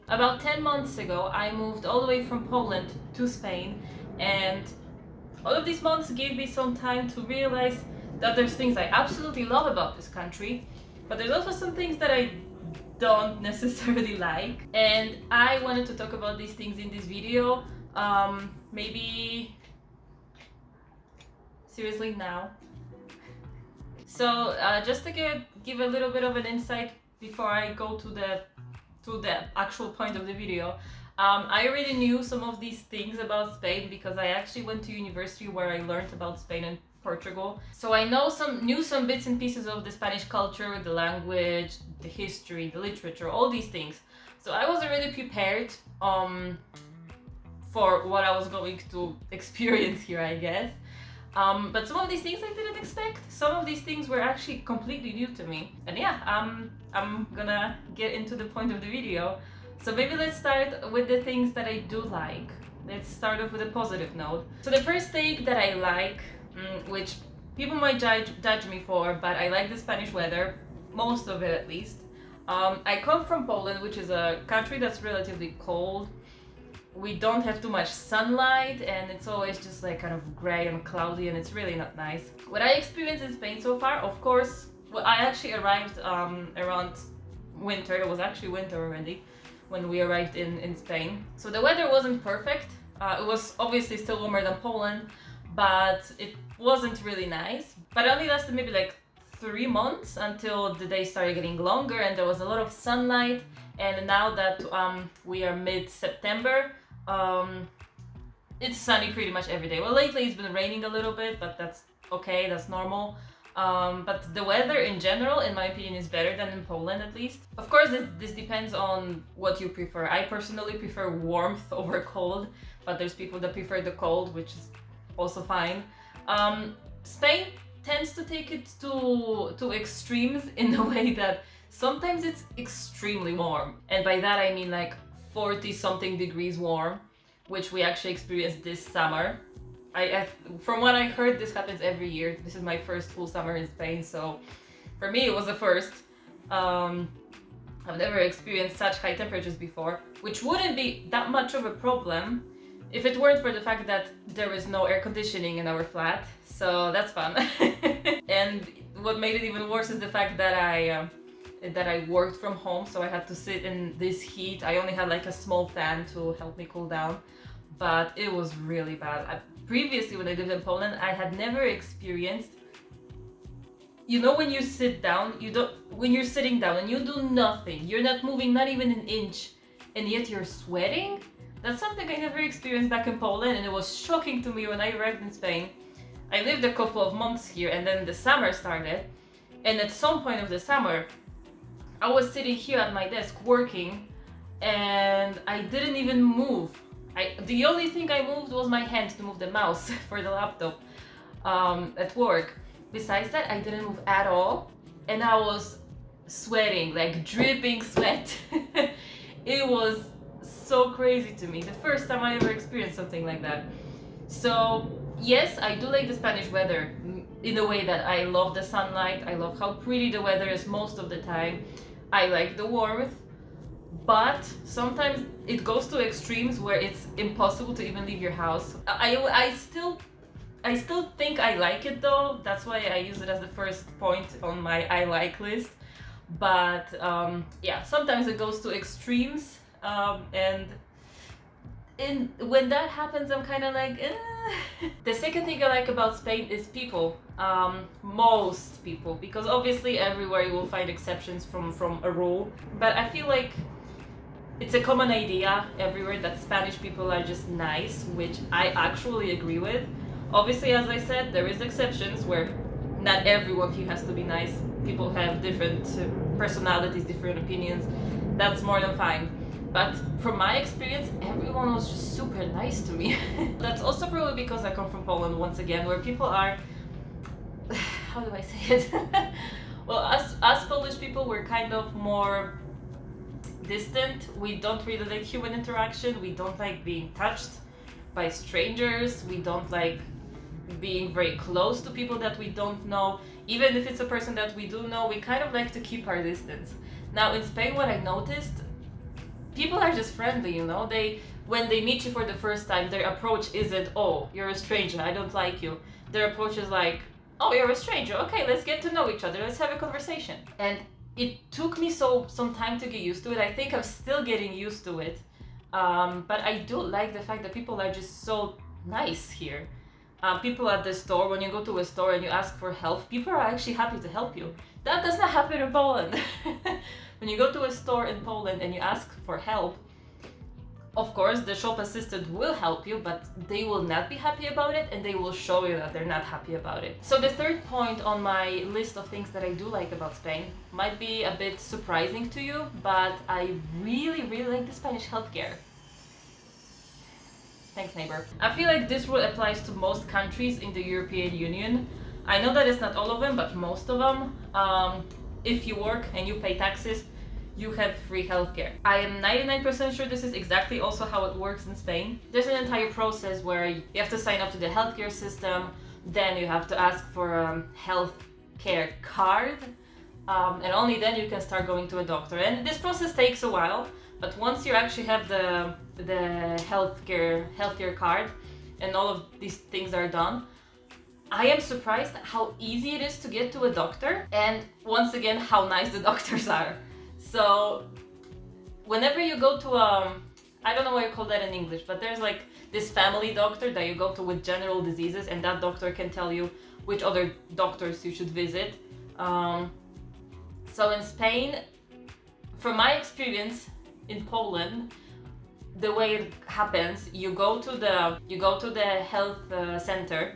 About 10 months ago, I moved all the way from Poland to Spain, and all of these months gave me some time to realize that there's things I absolutely love about this country, but there's also some things that I don't necessarily like. And I wanted to talk about these things in this video, maybe seriously now. So just to give a little bit of an insight before I go to the actual point of the video, I already knew some of these things about Spain because I actually went to university where I learned about Spain and Portugal. So I knew some bits and pieces of the Spanish culture, the language, the history, the literature, all these things. So I was already prepared for what I was going to experience here, I guess. But some of these things I didn't expect. Some of these things were actually completely new to me. And yeah, I'm gonna get into the point of the video. So maybe let's start with the things that I do like. Let's start off with a positive note. So the first thing that I like, which people might judge me for, but I like the Spanish weather, most of it at least. I come from Poland, which is a country that's relatively cold. We don't have too much sunlight and it's always just like kind of gray and cloudy, and it's really not nice. What I experienced in Spain so far, of course, well, I actually arrived around winter. It was actually winter already when we arrived in Spain. So the weather wasn't perfect. It was obviously still warmer than Poland, but it wasn't really nice. But it only lasted maybe like 3 months until the days started getting longer and there was a lot of sunlight. And now that we are mid-September, it's sunny pretty much every day. Well, lately it's been raining a little bit, but that's okay, that's normal. But the weather in general, in my opinion, is better than in Poland at least. Of course, this depends on what you prefer. I personally prefer warmth over cold, but there's people that prefer the cold, which is also fine. Spain tends to take it to extremes in the way that sometimes it's extremely warm. And by that I mean like 40 something degrees warm, which we actually experienced this summer. From what I heard, this happens every year. This is my first full summer in Spain, so for me it was the first. I've never experienced such high temperatures before, which wouldn't be that much of a problem if it weren't for the fact that there is no air conditioning in our flat, so that's fun. And what made it even worse is the fact that I worked from home, so I had to sit in this heat. I only had like a small fan to help me cool down, but it was really bad. Previously, when I lived in Poland, I had never experienced, you know, when you sit down, when you're sitting down and you do nothing, you're not moving not even an inch, and yet you're sweating. That's something I never experienced back in Poland, and it was shocking to me when I arrived in Spain. I lived a couple of months here, and then the summer started, and at some point of the summer, I was sitting here at my desk working, and I didn't even move. The only thing I moved was my hand to move the mouse for the laptop at work. Besides that, I didn't move at all, and I was sweating, like dripping sweat. It was so crazy to me. The first time I ever experienced something like that. So yes, I do like the Spanish weather in a way that I love the sunlight. I love how pretty the weather is most of the time. I like the warmth, but sometimes it goes to extremes where it's impossible to even leave your house. I still think I like it though. That's why I use it as the first point on my I like list. But yeah, sometimes it goes to extremes, and when that happens, I'm kind of like, eh. The second thing I like about Spain is people. Most people, because obviously everywhere you will find exceptions from a rule, but I feel like it's a common idea everywhere that Spanish people are just nice, which I actually agree with. Obviously, as I said, there is exceptions where not everyone here has to be nice. People have different personalities, different opinions. That's more than fine. But from my experience, everyone was just super nice to me. That's also probably because I come from Poland once again, where people are, how do I say it? Well, us Polish people, we're kind of more distant. We don't really like human interaction. We don't like being touched by strangers. We don't like being very close to people that we don't know. Even if it's a person that we do know, we kind of like to keep our distance. Now in Spain, what I noticed, people are just friendly, you know. When they meet you for the first time, their approach isn't, oh, you're a stranger, I don't like you. Their approach is like, oh, you're a stranger, okay, let's get to know each other, let's have a conversation. And it took me some time to get used to it. I think I'm still getting used to it. But I do like the fact that people are just so nice here. People at the store, when you go to a store and you ask for help, people are actually happy to help you. That does not happen in Poland. When you go to a store in Poland and you ask for help, of course, the shop assistant will help you, but they will not be happy about it, and they will show you that they're not happy about it. So the third point on my list of things that I do like about Spain might be a bit surprising to you, but I really, really like the Spanish healthcare. Thanks, neighbor. I feel like this rule applies to most countries in the European Union. I know that it's not all of them, but most of them. If you work and you pay taxes, you have free healthcare. I am 99% sure this is exactly also how it works in Spain. There's an entire process where you have to sign up to the healthcare system, then you have to ask for a healthcare card, and only then you can start going to a doctor. And this process takes a while, but once you actually have the healthcare card and all of these things are done, I am surprised how easy it is to get to a doctor, and once again how nice the doctors are. So whenever you go to I don't know what you call that in English, but there's like this family doctor that you go to with general diseases, and that doctor can tell you which other doctors you should visit. So in Spain, from my experience in Poland, the way it happens, you go to the health center.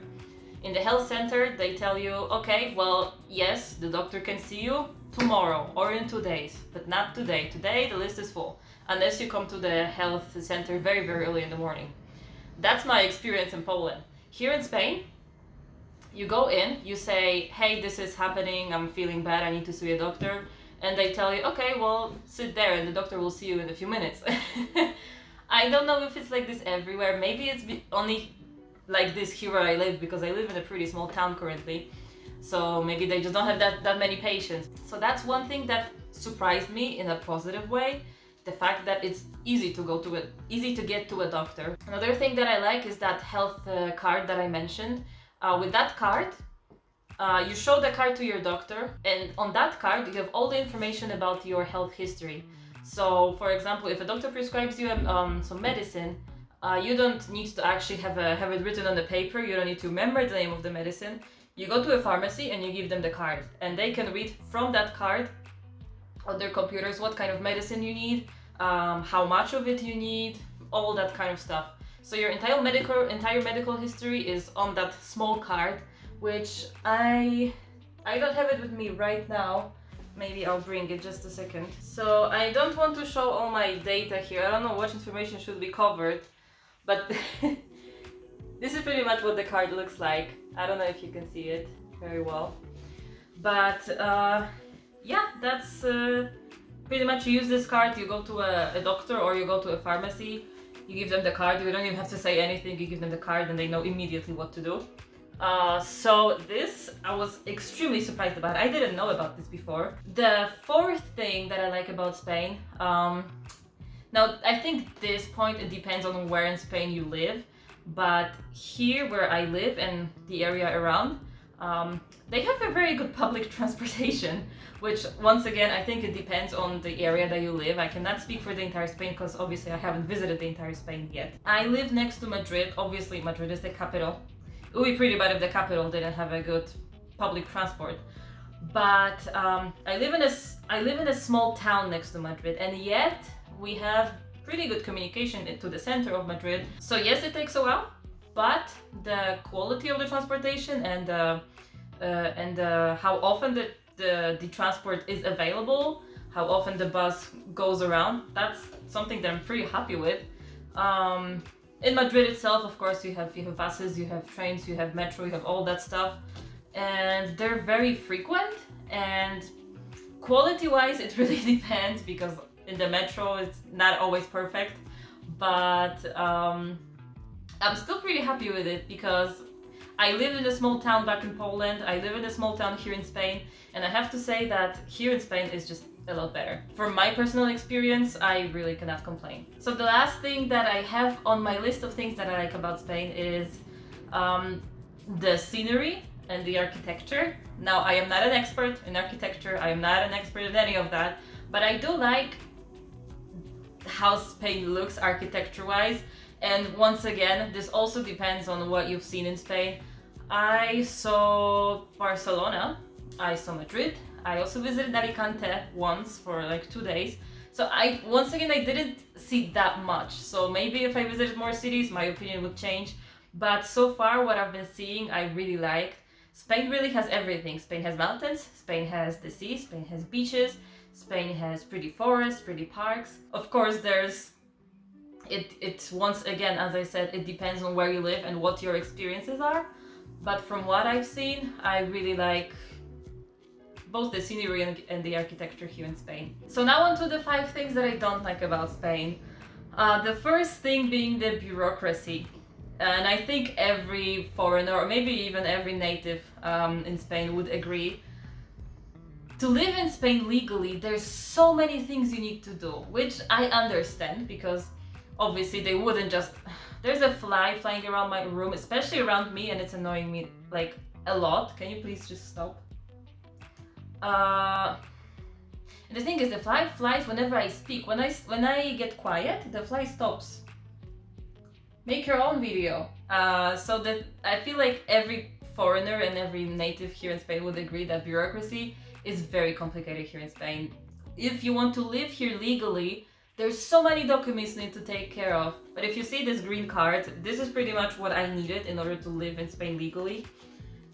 In the health center, they tell you, okay, well, yes, the doctor can see you tomorrow or in 2 days, but not today. Today, the list is full, unless you come to the health center very, very early in the morning. That's my experience in Poland. Here in Spain, you go in, you say, hey, this is happening, I'm feeling bad, I need to see a doctor. And they tell you, okay, well, sit there and the doctor will see you in a few minutes. I don't know if it's like this everywhere. Maybe it's only like this here where I live, because I live in a pretty small town currently. So maybe they just don't have that many patients. So that's one thing that surprised me in a positive way. The fact that it's easy to get to a doctor. Another thing that I like is that health card that I mentioned. With that card, you show the card to your doctor, and on that card you have all the information about your health history. So for example, if a doctor prescribes you some medicine, you don't need to actually have it written on the paper. You don't need to remember the name of the medicine. You go to a pharmacy and you give them the card, and they can read from that card on their computers what kind of medicine you need, how much of it you need, all that kind of stuff. So your entire medical history is on that small card, which I don't have it with me right now. Maybe I'll bring it just a second. So I don't want to show all my data here. I don't know what information should be covered, but this is pretty much what the card looks like. I don't know if you can see it very well, but yeah, that's pretty much, you use this card, you go to a doctor or you go to a pharmacy, you give them the card, you don't even have to say anything, you give them the card and they know immediately what to do. So this, I was extremely surprised about. I didn't know about this before. The fourth thing that I like about Spain, now I think this point, it depends on where in Spain you live, but here where I live and the area around, they have a very good public transportation, which once again, I think it depends on the area that you live. I cannot speak for the entire Spain because obviously I haven't visited the entire Spain yet. I live next to Madrid. Obviously Madrid is the capital. It would be pretty bad if the capital didn't have a good public transport. But I live in a small town next to Madrid, and yet we have pretty good communication to the center of Madrid. So yes, it takes a while, but the quality of the transportation and how often the transport is available, how often the bus goes around, that's something that I'm pretty happy with. In Madrid itself, of course, you have buses, you have trains, you have metro, you have all that stuff, and they're very frequent. And quality-wise, it really depends, because in the metro it's not always perfect, but I'm still pretty happy with it, because I lived in a small town back in Poland, I live in a small town here in Spain, and I have to say that here in Spain is just a lot better. From my personal experience, I really cannot complain. So the last thing that I have on my list of things that I like about Spain is the scenery and the architecture. Now, I am not an expert in architecture, I am not an expert in any of that, but I do like how Spain looks architecture-wise. And once again, this also depends on what you've seen in Spain. I saw Barcelona, I saw Madrid, I also visited Alicante once for like 2 days. So once again, I didn't see that much. So maybe if I visited more cities, my opinion would change. But so far, what I've been seeing, I really like. Spain really has everything. Spain has mountains, Spain has the sea, Spain has beaches, Spain has pretty forests, pretty parks. Of course, it's once again, as I said, it depends on where you live and what your experiences are. But from what I've seen, I really like both the scenery and the architecture here in Spain. So now on to the 5 things that I don't like about Spain. The first thing being the bureaucracy. And I think every foreigner, or maybe even every native in Spain would agree. To live in Spain legally, there's so many things you need to do, which I understand, because obviously they wouldn't just... There's a fly flying around my room, especially around me, and it's annoying me like a lot. Can you please just stop? And the thing is, the fly flies whenever I speak. When I get quiet, the fly stops. Make your own video. So that I feel like every foreigner and every native here in Spain would agree that bureaucracy is very complicated here in Spain. If you want to live here legally, there's so many documents you need to take care of. But if you see this green card, this is pretty much what I needed in order to live in Spain legally.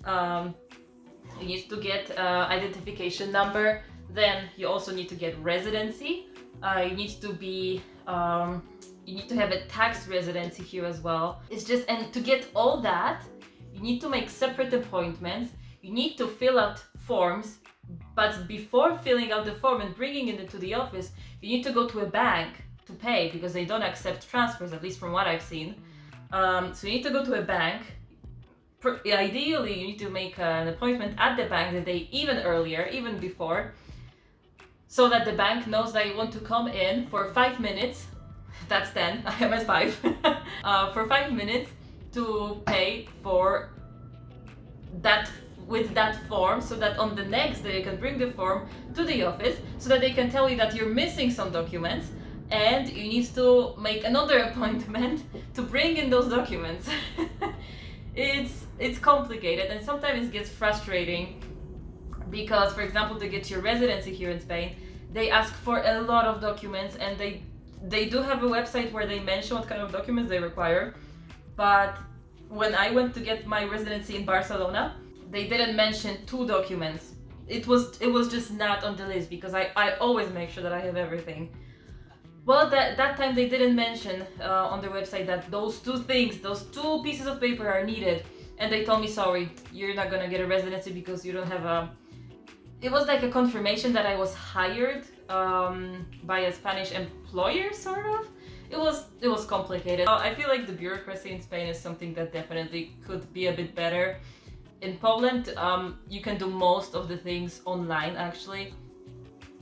You need to get identification number. Then you also need to get residency. You need to be you need to have a tax residency here as well. It's just, and to get all that, you need to make separate appointments. You need to fill out forms, but before filling out the form and bringing it into the office, you need to go to a bank to pay, because they don't accept transfers, at least from what I've seen. So you need to go to a bank. Ideally, you need to make an appointment at the bank the day even earlier, even before, so that the bank knows that you want to come in for 5 minutes. That's 10, I am at 5. For 5 minutes to pay for that with that form, so that on the next day you can bring the form to the office, so that they can tell you that you're missing some documents and you need to make another appointment to bring in those documents. It's complicated, and sometimes it gets frustrating because, for example, to get your residency here in Spain, they ask for a lot of documents, and they do have a website where they mention what kind of documents they require. But when I went to get my residency in Barcelona, they didn't mention 2 documents. It was just not on the list, because I always make sure that I have everything. Well, that time they didn't mention on their website that those 2 things, those 2 pieces of paper are needed. And they told me, sorry, you're not gonna get a residency because you don't have a... It was like a confirmation that I was hired by a Spanish employer, sort of. It was complicated. I feel like the bureaucracy in Spain is something that definitely could be a bit better. In Poland, you can do most of the things online, actually.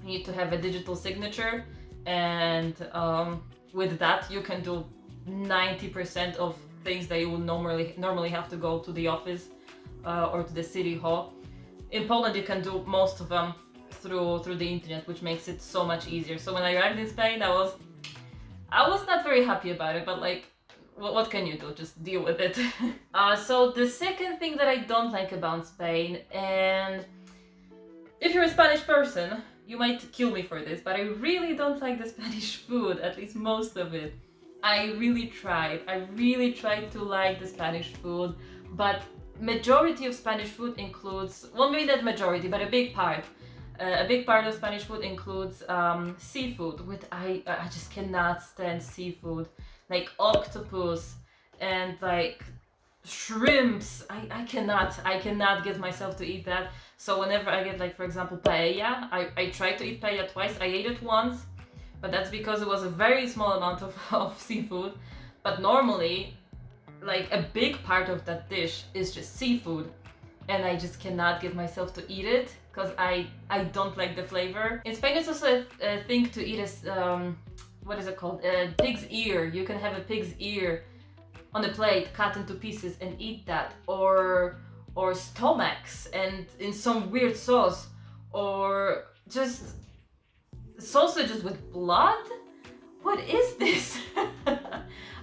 You need to have a digital signature, and with that you can do 90% of things that you would normally have to go to the office or to the city hall. In Poland, you can do most of them through the internet, which makes it so much easier. So when I arrived in Spain, I was not very happy about it, but like, what can you do? Just deal with it. So the second thing that I don't like about Spain, and if you're a Spanish person, you might kill me for this, but I really don't like the Spanish food, at least most of it. I really tried to like the Spanish food, but majority of Spanish food includes, well, maybe not majority, but a big part of Spanish food includes seafood, which I just cannot stand seafood, like octopus and like shrimps. I cannot get myself to eat that. So whenever I get, like, for example, paella, I tried to eat paella twice. I ate it once, but that's because it was a very small amount of seafood. But normally, like, a big part of that dish is just seafood, and I just cannot get myself to eat it because I don't like the flavor. In Spain, it's also a thing to eat as what is it called? Pig's ear. You can have a pig's ear on a plate, cut into pieces, and eat that, or stomachs and in some weird sauce, or just sausages with blood. What is this?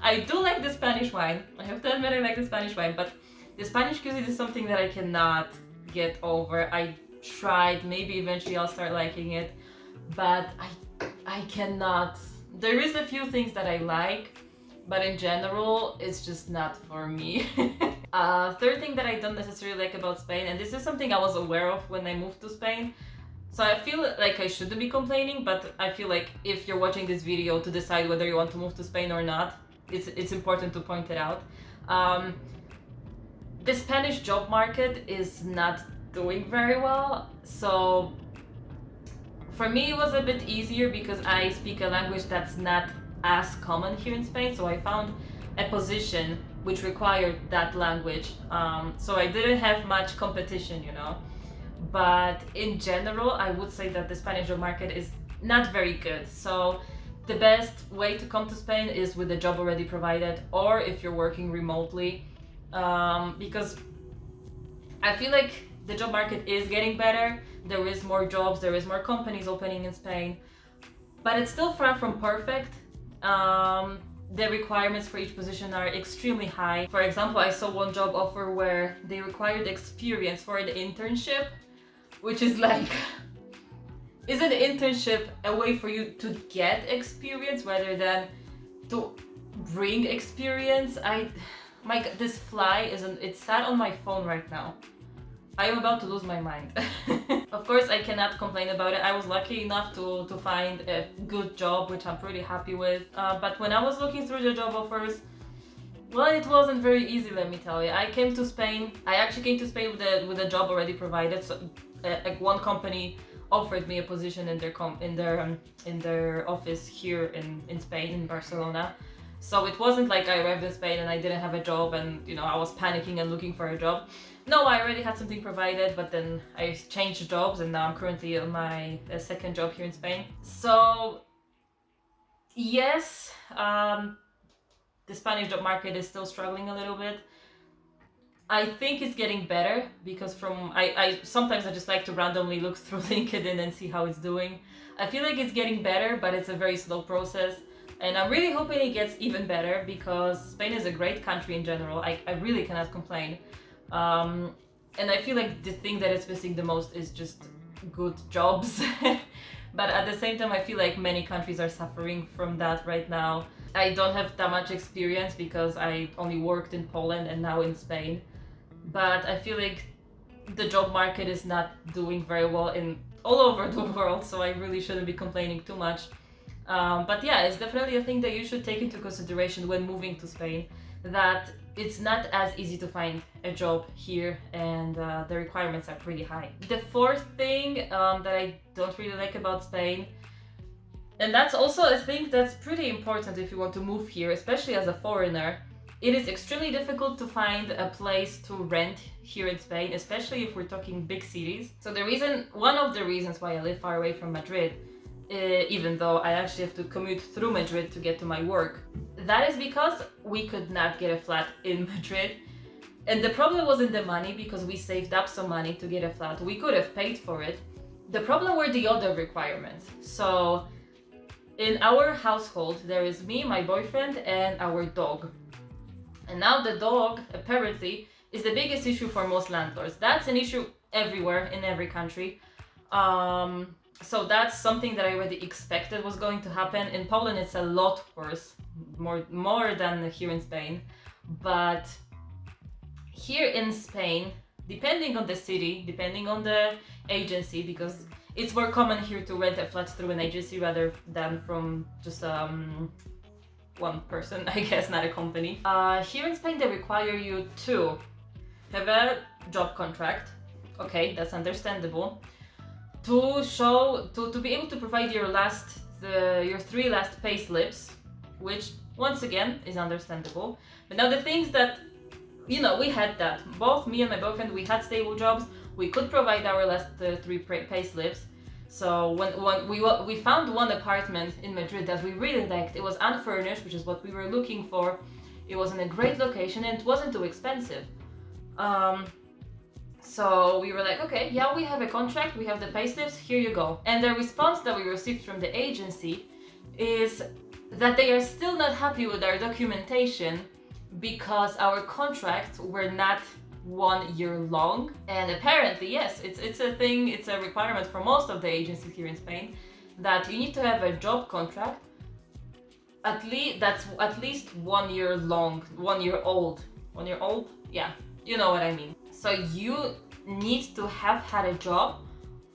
I do like the Spanish wine. I have to admit I like the Spanish wine, but the Spanish cuisine is something that I cannot get over. I tried, maybe eventually I'll start liking it, but I cannot. There is a few things that I like, but in general, it's just not for me. Third thing that I don't necessarily like about Spain, and this is something I was aware of when I moved to Spain, so I feel like I shouldn't be complaining, but I feel like if you're watching this video to decide whether you want to move to Spain or not, it's important to point it out. The Spanish job market is not doing very well, so for me it was a bit easier because I speak a language that's not as common here in Spain, so I found a position which required that language, so I didn't have much competition, you know. But in general, I would say that the Spanish job market is not very good. So the best way to come to Spain is with a job already provided, or if you're working remotely, because I feel like the job market is getting better. There is more jobs, there is more companies opening in Spain, but it's still far from perfect. The requirements for each position are extremely high. For example, I saw one job offer where they required experience for an internship, which is like, is an internship a way for you to get experience rather than to bring experience? My God, this fly it sat on my phone right now. I am about to lose my mind. Of course, I cannot complain about it. I was lucky enough to find a good job, which I'm pretty happy with. But when I was looking through the job offers, well, it wasn't very easy, let me tell you. I actually came to Spain with a job already provided. So, like one company offered me a position in their office here in Spain, in Barcelona. So it wasn't like I arrived in Spain and I didn't have a job and, you know, I was panicking and looking for a job. No, I already had something provided, but then I changed jobs and now I'm currently on my second job here in Spain. So yes, the Spanish job market is still struggling a little bit. I think it's getting better because sometimes I just like to randomly look through LinkedIn and see how it's doing. I feel like it's getting better, but it's a very slow process. And I'm really hoping it gets even better because Spain is a great country in general. I really cannot complain. And I feel like the thing that is missing the most is just good jobs. But at the same time, I feel like many countries are suffering from that right now. I don't have that much experience because I only worked in Poland and now in Spain. But I feel like the job market is not doing very well all over the world, so I really shouldn't be complaining too much. But yeah, it's definitely a thing that you should take into consideration when moving to Spain, that it's not as easy to find a job here and the requirements are pretty high. The fourth thing that I don't really like about Spain, and that's also a thing that's pretty important if you want to move here, especially as a foreigner, it is extremely difficult to find a place to rent here in Spain, especially if we're talking big cities. So one of the reasons why I live far away from Madrid, even though I actually have to commute through Madrid to get to my work, that is because we could not get a flat in Madrid. And the problem wasn't the money, because we saved up some money to get a flat. We could have paid for it. The problem were the other requirements. So in our household, there is me, my boyfriend, and our dog. And now the dog, apparently, is the biggest issue for most landlords. That's an issue everywhere, in every country. So that's something that I already expected was going to happen. In Poland, it's a lot worse, more than here in Spain. But here in Spain, depending on the city, depending on the agency, because it's more common here to rent a flat through an agency rather than from just one person, I guess, not a company. Here in Spain, they require you to have a job contract. Okay, that's understandable. To be able to provide your your 3 last pay slips, which once again is understandable. But now the things that, you know, we had that. Both me and my boyfriend, we had stable jobs. we could provide our last three pay slips. So when we found one apartment in Madrid that we really liked. It was unfurnished, which is what we were looking for. It was in a great location and it wasn't too expensive. So we were like, okay, yeah, we have a contract, we have the payslips, here you go. And the response that we received from the agency is that they are still not happy with our documentation because our contracts were not 1 year long. And apparently, yes, it's a thing, it's a requirement for most of the agencies here in Spain that you need to have a job contract that's at least 1 year long, 1 year old. 1 year old? Yeah, you know what I mean. So you need to have had a job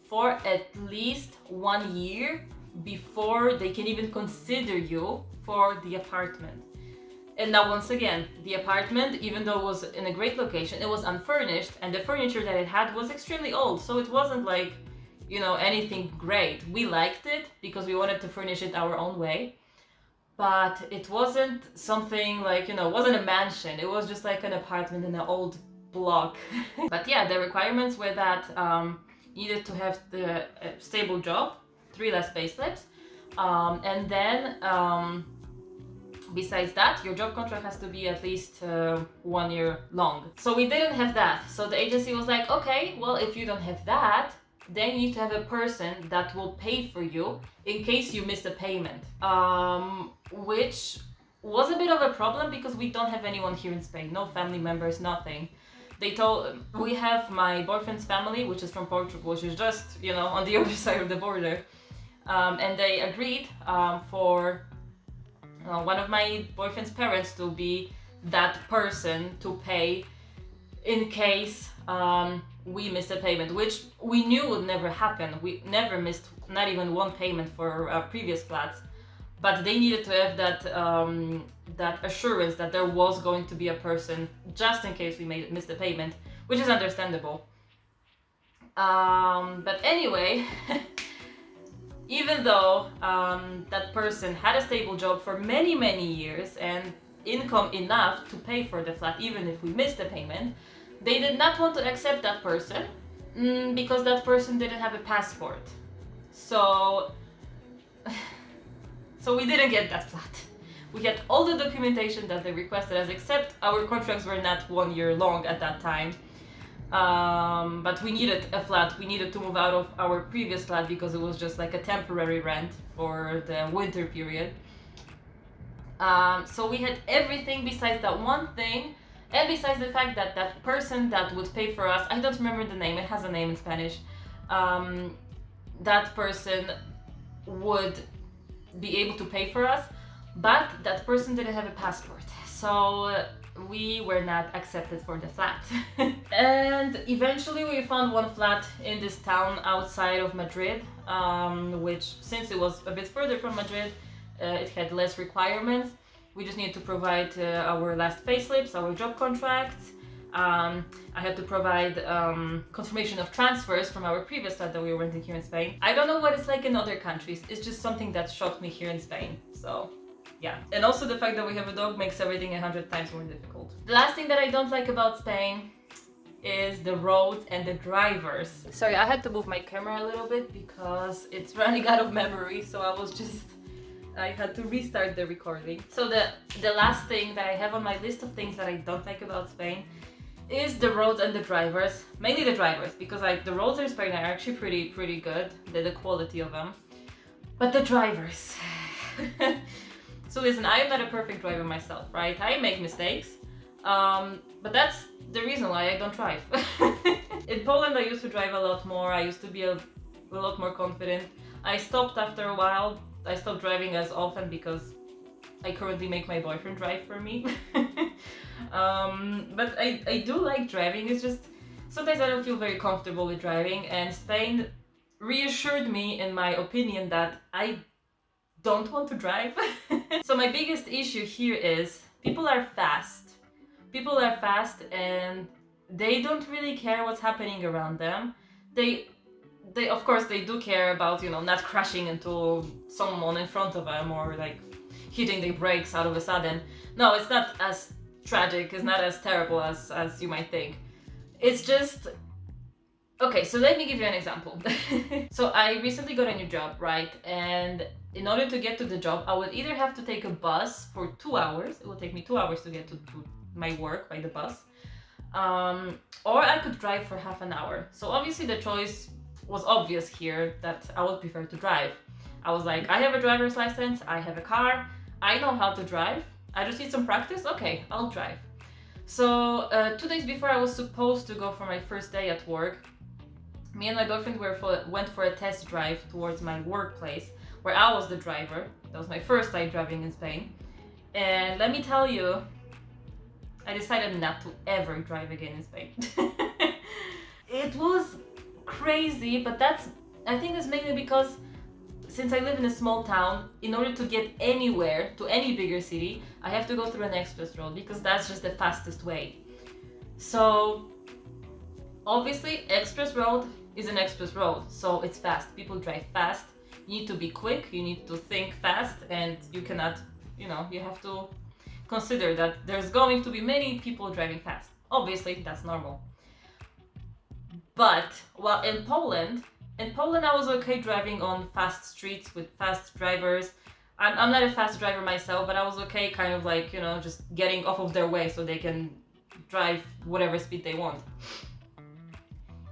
for at least 1 year before they can even consider you for the apartment. And now once again, the apartment, even though it was in a great location, it was unfurnished and the furniture that it had was extremely old. So it wasn't like, you know, anything great. We liked it because we wanted to furnish it our own way. But it wasn't something like, you know, it wasn't a mansion. It was just like an apartment in an old block. But yeah, the requirements were that you needed to have the stable job, 3 less pay slips, and then besides that, your job contract has to be at least 1 year long. So we didn't have that. So the agency was like, okay, well, if you don't have that, then you need to have a person that will pay for you in case you miss a payment. Which was a bit of a problem because we don't have anyone here in Spain, no family members, nothing. We have my boyfriend's family, which is from Portugal, which is just, you know, on the other side of the border. And they agreed for one of my boyfriend's parents to be that person to pay in case we missed a payment, which we knew would never happen. We never missed not even one payment for our previous flats, but they needed to have that that assurance that there was going to be a person just in case we missed a payment, which is understandable. But anyway, even though that person had a stable job for many years and income enough to pay for the flat even if we missed the payment, they did not want to accept that person because that person didn't have a passport. So we didn't get that flat. We had all the documentation that they requested us, except our contracts were not 1 year long at that time. But we needed a flat. We needed to move out of our previous flat because it was just like a temporary rent for the winter period. So we had everything besides that one thing, and besides the fact that that person that would pay for us, I don't remember the name, it has a name in Spanish, that person would be able to pay for us, but that person didn't have a passport. So we were not accepted for the flat. And eventually we found one flat in this town outside of Madrid, which, since it was a bit further from Madrid, it had less requirements. We just needed to provide our last pay slips, our job contracts. I had to provide confirmation of transfers from our previous flat that we were renting here in Spain. I don't know what it's like in other countries. It's just something that shocked me here in Spain. So yeah. And also the fact that we have a dog makes everything 100 times more difficult. The last thing that I don't like about Spain is the roads and the drivers. Sorry, I had to move my camera a little bit because it's running out of memory, so I had to restart the recording. So the last thing that I have on my list of things that I don't like about Spain is the roads and the drivers. Mainly the drivers, because the roads in Spain are actually pretty good, the quality of them. But the drivers. So listen, I am not a perfect driver myself, right? I make mistakes, but that's the reason why I don't drive. In Poland I used to drive a lot more, I used to be a lot more confident. I stopped after a while. I stopped driving as often because I currently make my boyfriend drive for me. But I do like driving, it's just sometimes I don't feel very comfortable with driving, and Spain reassured me in my opinion that I don't want to drive. So my biggest issue here is people are fast. People are fast and they don't really care what's happening around them. They of course they do care about, you know, not crashing into someone in front of them or like hitting the brakes out of a sudden. No, it's not as tragic, it's not as terrible as you might think. It's just Okay, so let me give you an example. So I recently got a new job, right? And in order to get to the job, I would either have to take a bus for 2 hours. It would take me 2 hours to get to my work by the bus. Or I could drive for half an hour. So obviously the choice was obvious here that I would prefer to drive. I was like, I have a driver's license, I have a car, I know how to drive. I just need some practice. Okay, I'll drive. So 2 days before I was supposed to go for my first day at work, me and my boyfriend went for a test drive towards my workplace where I was the driver. That was my first time driving in Spain. And let me tell you, I decided not to ever drive again in Spain. It was crazy, but I think that's mainly because since I live in a small town, in order to get anywhere, to any bigger city, I have to go through an express road because that's just the fastest way. So obviously, express road is an express road, so it's fast. People drive fast. You need to be quick, you need to think fast, and you cannot, you have to consider that there's going to be many people driving fast. Obviously, that's normal. But, well, in Poland I was okay driving on fast streets with fast drivers. I'm not a fast driver myself, but I was okay kind of like, just getting off of their way so they can drive whatever speed they want.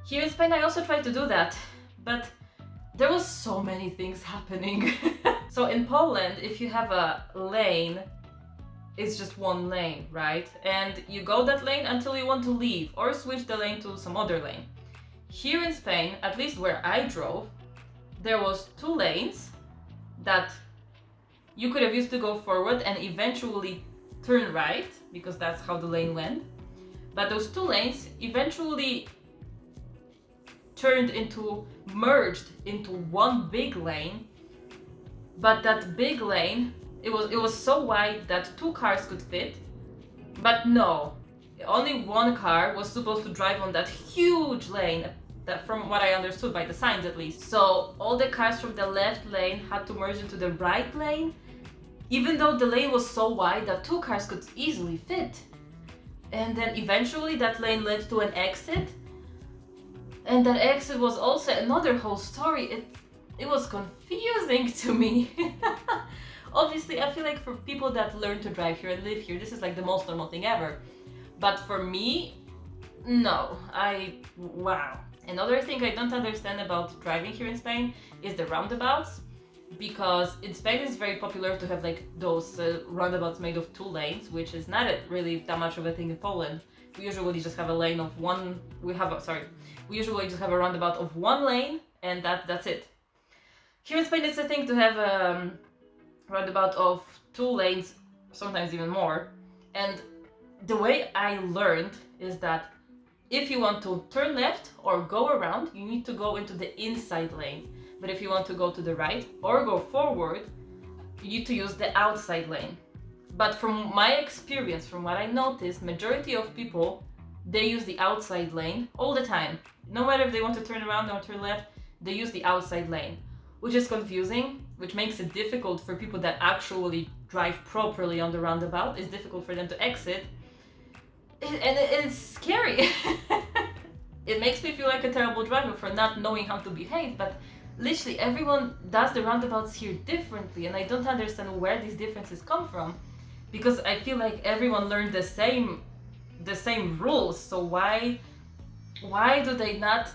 Here in Spain, I also tried to do that, but there was so many things happening. So in Poland, if you have a lane, it's just one lane, right? And you go that lane until you want to leave or switch the lane to some other lane. Here in Spain, at least where I drove, there was 2 lanes that you could have used to go forward and eventually turn right, because that's how the lane went. But those 2 lanes eventually merged into one big lane. But that big lane, it was so wide that 2 cars could fit. But no, only one car was supposed to drive on that huge lane, that from what I understood by the signs at least. So all the cars from the left lane had to merge into the right lane, even though the lane was so wide that 2 cars could easily fit. And then eventually that lane led to an exit. And that exit was also another whole story. It was confusing to me. Obviously, I feel like for people that learn to drive here and live here, this is like the most normal thing ever. But for me, no. Wow. Another thing I don't understand about driving here in Spain is the roundabouts. Because in Spain it's very popular to have like those roundabouts made of 2 lanes, which is not really that much of a thing in Poland. We usually just have a lane of one, we usually just have a roundabout of 1 lane, and that's it. Here in Spain it's a thing to have a roundabout of 2 lanes, sometimes even more. And the way I learned is that if you want to turn left or go around, you need to go into the inside lane. But if you want to go to the right or go forward, you need to use the outside lane. But from my experience, from what I noticed, majority of people, they use the outside lane all the time. No matter if they want to turn around or turn left, they use the outside lane, which is confusing, which makes it difficult for people that actually drive properly on the roundabout. It's difficult for them to exit, and it's scary. It makes me feel like a terrible driver for not knowing how to behave, but literally everyone does the roundabouts here differently, and I don't understand where these differences come from, because I feel like everyone learned the same rules. So why do they not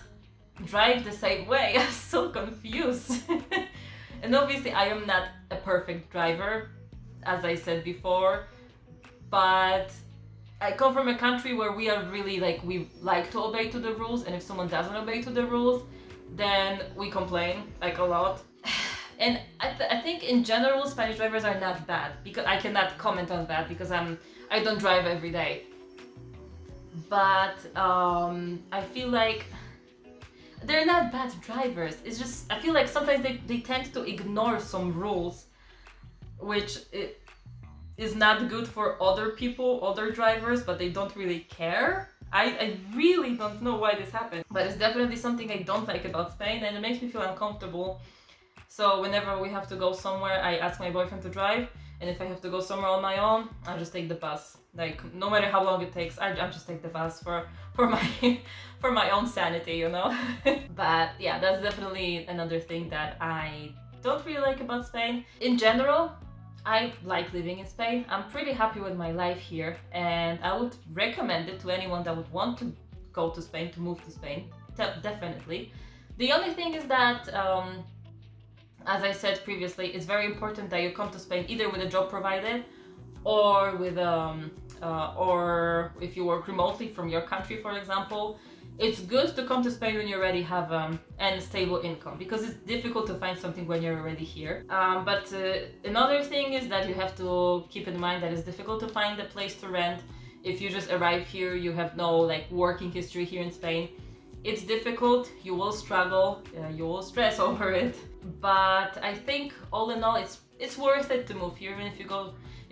drive the same way? I'm so confused. And obviously I am not a perfect driver, as I said before, but I come from a country where we are really we like to obey to the rules, and if someone doesn't obey to the rules, then we complain like a lot. And I think in general Spanish drivers are not bad, because I cannot comment on that because I don't drive every day. But I feel like they're not bad drivers. It's just I feel like sometimes they tend to ignore some rules, which is not good for other people, other drivers, but they don't really care. I really don't know why this happened, but it's definitely something I don't like about Spain, and it makes me feel uncomfortable. So whenever we have to go somewhere, I ask my boyfriend to drive, And if I have to go somewhere on my own, I just take the bus. Like, no matter how long it takes, I just take the bus for my for my own sanity, you know. But yeah, that's definitely another thing that I don't really like about Spain. In general, I like living in Spain. I'm pretty happy with my life here, and I would recommend it to anyone that would want to go to Spain, to move to Spain. Definitely. The only thing is that, as I said previously, it's very important that you come to Spain either with a job provided, or with or if you work remotely from your country, for example. It's good to come to Spain when you already have a stable income, because it's difficult to find something when you're already here. But another thing is that you have to keep in mind that it's difficult to find a place to rent. If you just arrive here, you have no like working history here in Spain. It's difficult, you will struggle, you will stress over it. But I think all in all, it's worth it to move here, even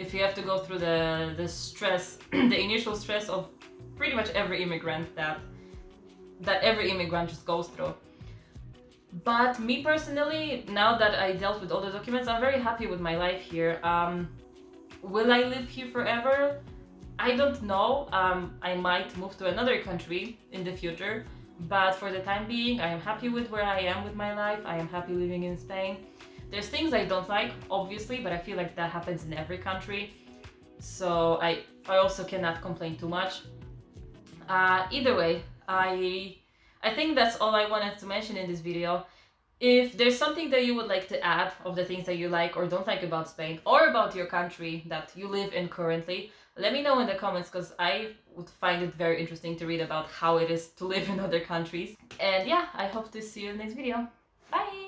if you have to go through the stress, the initial stress of pretty much every immigrant that every immigrant just goes through. But me personally, now that I dealt with all the documents, I'm very happy with my life here. Will I live here forever? I don't know. I might move to another country in the future, but for the time being, I am happy with where I am with my life. I am happy living in Spain. There's things I don't like, obviously, but I feel like that happens in every country. So I also cannot complain too much. Either way, I think that's all I wanted to mention in this video. If there's something that you would like to add of the things that you like or don't like about Spain, or about your country that you live in currently, let me know in the comments, because I would find it very interesting to read about how it is to live in other countries. And yeah, I hope to see you in the next video. Bye!